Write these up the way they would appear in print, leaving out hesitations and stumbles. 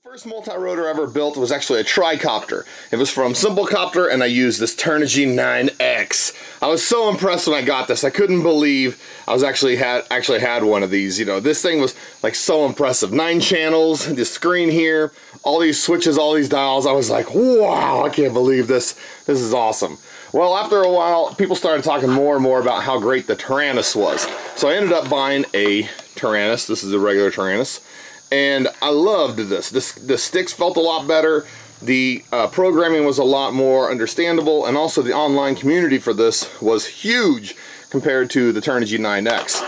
First multi-rotor I ever built was actually a tricopter. It was from Simplecopter, and I used this Taranis X-Lite. I was so impressed when I got this. I couldn't believe I was actually had one of these. You know, this thing was like so impressive. 9 channels, the screen here, all these switches, all these dials. I was like, wow, I can't believe this. This is awesome. Well, after a while, people started talking more and more about how great the Taranis was. So I ended up buying a Taranis. This is a regular Taranis. And I loved this. The sticks felt a lot better. The programming was a lot more understandable, and also the online community for this was huge compared to the Taranis X.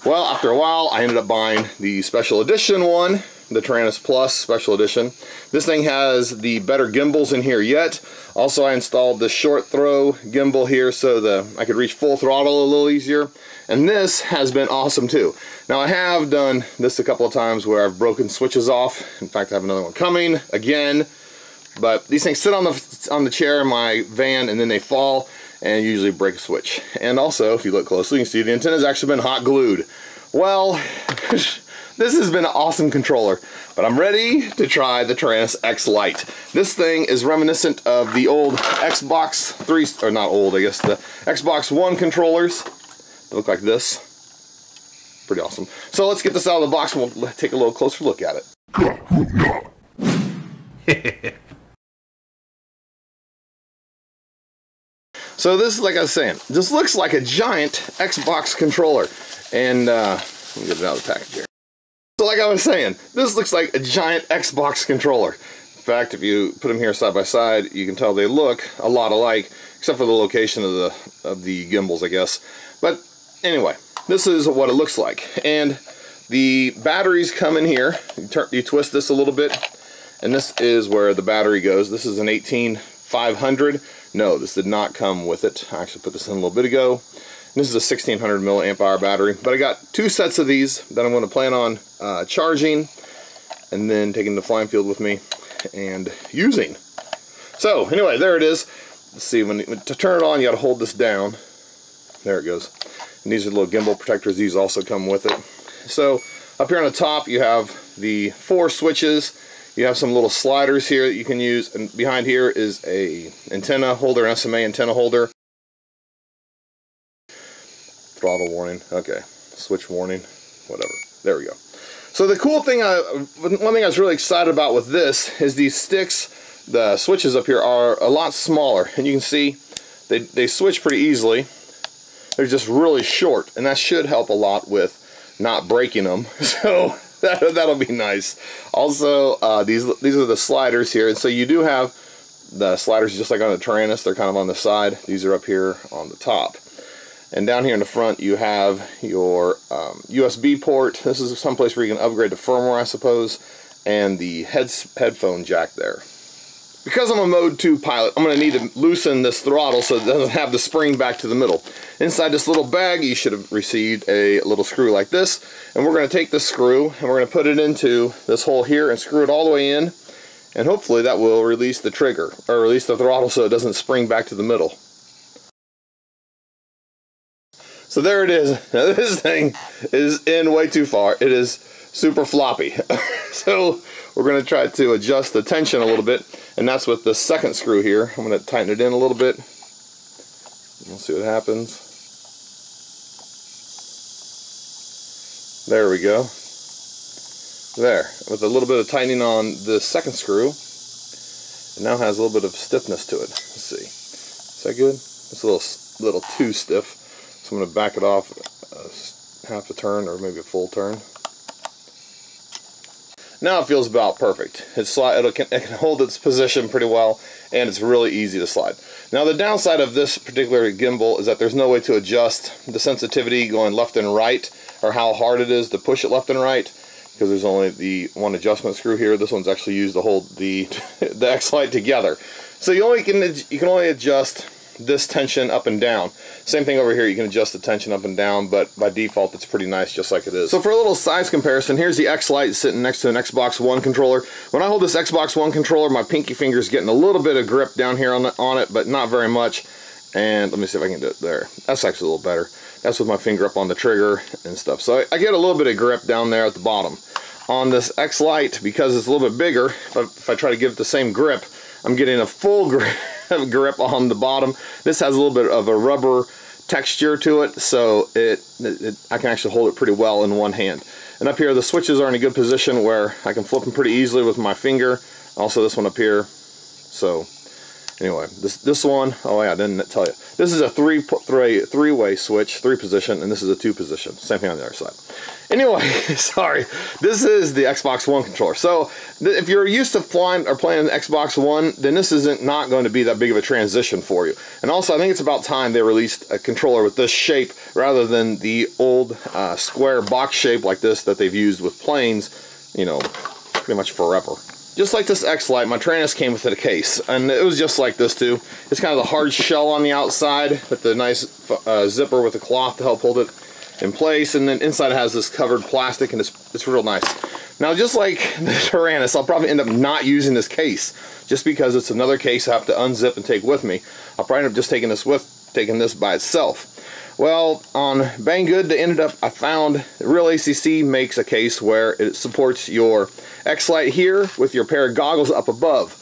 Well, after a while, I ended up buying the special edition one, the Taranis Plus special edition. This thing has the better gimbals in here yet. Also, I installed the short throw gimbal here so I could reach full throttle a little easier. And this has been awesome too. Now, I have done this a couple of times where I've broken switches off. In fact, I have another one coming again. But these things sit on the chair in my van, and then they fall and usually break a switch. And also, if you look closely, you can see the antenna's actually been hot glued. Well, this has been an awesome controller, but I'm ready to try the Taranis X-Lite. This thing is reminiscent of the old Xbox 3, or not old, I guess, the Xbox One controllers. They look like this. Pretty awesome. So let's get this out of the box and we'll take a little closer look at it. So this is, like I was saying, this looks like a giant Xbox controller. And let me get it out of the package here. So like I was saying, this looks like a giant Xbox controller. In fact, if you put them here side by side, you can tell they look a lot alike, except for the location of the gimbals, I guess. But anyway, this is what it looks like. And the batteries come in here. You twist this a little bit, and this is where the battery goes. This is an 18500. No, this did not come with it. I actually put this in a little bit ago. This is a 1600 milliamp hour battery, but I got 2 sets of these that I'm going to plan on charging and then taking to the flying field with me and using. So anyway, there it is. Let's see, to turn it on, you got to hold this down. There it goes. And these are little gimbal protectors. These also come with it. So up here on the top, you have the 4 switches. You have some little sliders here that you can use, and behind here is a antenna holder, an SMA antenna holder. Throttle warning, okay, switch warning, whatever. There we go. So the cool thing, one thing I was really excited about with this is these sticks, the switches up here are a lot smaller, and you can see they switch pretty easily. They're just really short, and that should help a lot with not breaking them. So that'll be nice. Also, these are the sliders here, and so you do have the sliders just like on the Taranis. They're kind of on the side. These are up here on the top. And down here in the front, you have your USB port. This is someplace where you can upgrade the firmware, I suppose, and the headphone jack there. Because I'm a Mode 2 pilot, I'm going to need to loosen this throttle so it doesn't have the spring back to the middle. Inside this little bag, you should have received a little screw like this. And we're going to take this screw, and we're going to put it into this hole here and screw it all the way in. And hopefully that will release the trigger, or release the throttle so it doesn't spring back to the middle. So there it is. Now this thing is in way too far. It is super floppy. So we're going to try to adjust the tension a little bit, and that's with the second screw here. I'm going to tighten it in a little bit. We'll see what happens. There we go. There. With a little bit of tightening on the second screw, it now has a little bit of stiffness to it. Let's see. Is that good? It's a little too stiff. So I'm going to back it off half a turn, or maybe a full turn. Now it feels about perfect. It can hold its position pretty well, and it's really easy to slide. Now the downside of this particular gimbal is that there's no way to adjust the sensitivity going left and right, or how hard it is to push it left and right, because there's only the one adjustment screw here. This one's actually used to hold the X-Lite together. So you can only adjust this tension up and down. Same thing over here, you can adjust the tension up and down, but by default it's pretty nice just like it is. So for a little size comparison, here's the X-Lite sitting next to an Xbox One controller. When I hold this Xbox One controller, my pinky finger is getting a little bit of grip down here on it, but not very much. And let me see if I can do it there. That's actually a little better. That's with my finger up on the trigger and stuff. So I get a little bit of grip down there at the bottom. on this X-Lite, because it's a little bit bigger, if I try to give it the same grip, I'm getting a full grip on the bottom. This has a little bit of a rubber texture to it, so I can actually hold it pretty well in one hand. And up here, the switches are in a good position where I can flip them pretty easily with my finger. Also this one up here. So anyway, this one, oh yeah, I didn't tell you. This is a three-way switch, 3-position, and this is a 2-position. Same thing on the other side. Anyway, sorry. This is the Xbox One controller. So if you're used to playing the Xbox One, then this isn't not going to be that big of a transition for you. And also, I think it's about time they released a controller with this shape rather than the old square box shape like this that they've used with planes, you know, pretty much forever. Just like this X-Lite, my Taranis came with a case, and it was just like this too. It's kind of the hard shell on the outside with the nice zipper with a cloth to help hold it in place, and then inside it has this covered plastic, and it's real nice. Now, just like the Taranis, I'll probably end up not using this case just because it's another case I have to unzip and take with me. I'll probably end up just taking this by itself. Well, on Banggood, I found Real ACC makes a case where it supports your X-Lite here with your pair of goggles up above.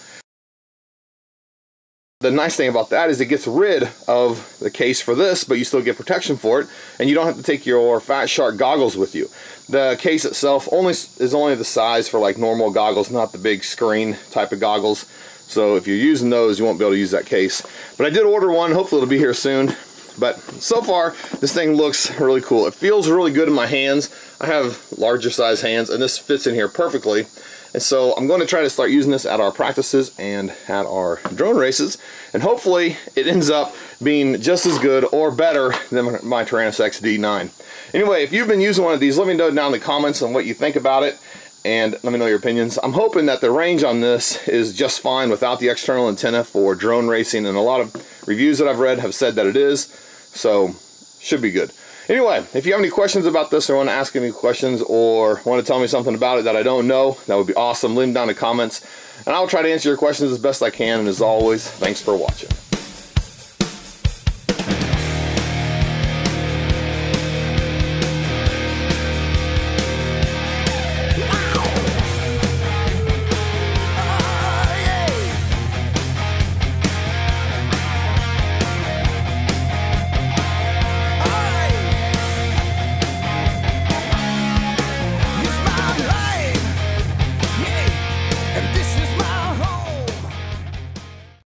The nice thing about that is it gets rid of the case for this, but you still get protection for it, and you don't have to take your Fat Shark goggles with you. The case itself is only the size for like normal goggles, not the big screen type of goggles. So if you're using those, you won't be able to use that case. But I did order one. Hopefully it'll be here soon. But so far, this thing looks really cool. It feels really good in my hands. I have larger size hands, and this fits in here perfectly. And so I'm going to try to start using this at our practices and at our drone races. And hopefully it ends up being just as good or better than my Taranis XD9. Anyway, if you've been using one of these, let me know down in the comments on what you think about it. And let me know your opinions. I'm hoping that the range on this is just fine without the external antenna for drone racing. And a lot of reviews that I've read have said that it is. So, should be good. Anyway, if you have any questions about this or want to ask any questions or want to tell me something about it that I don't know, that would be awesome. Leave them down in the comments, and I'll try to answer your questions as best I can. And as always, thanks for watching.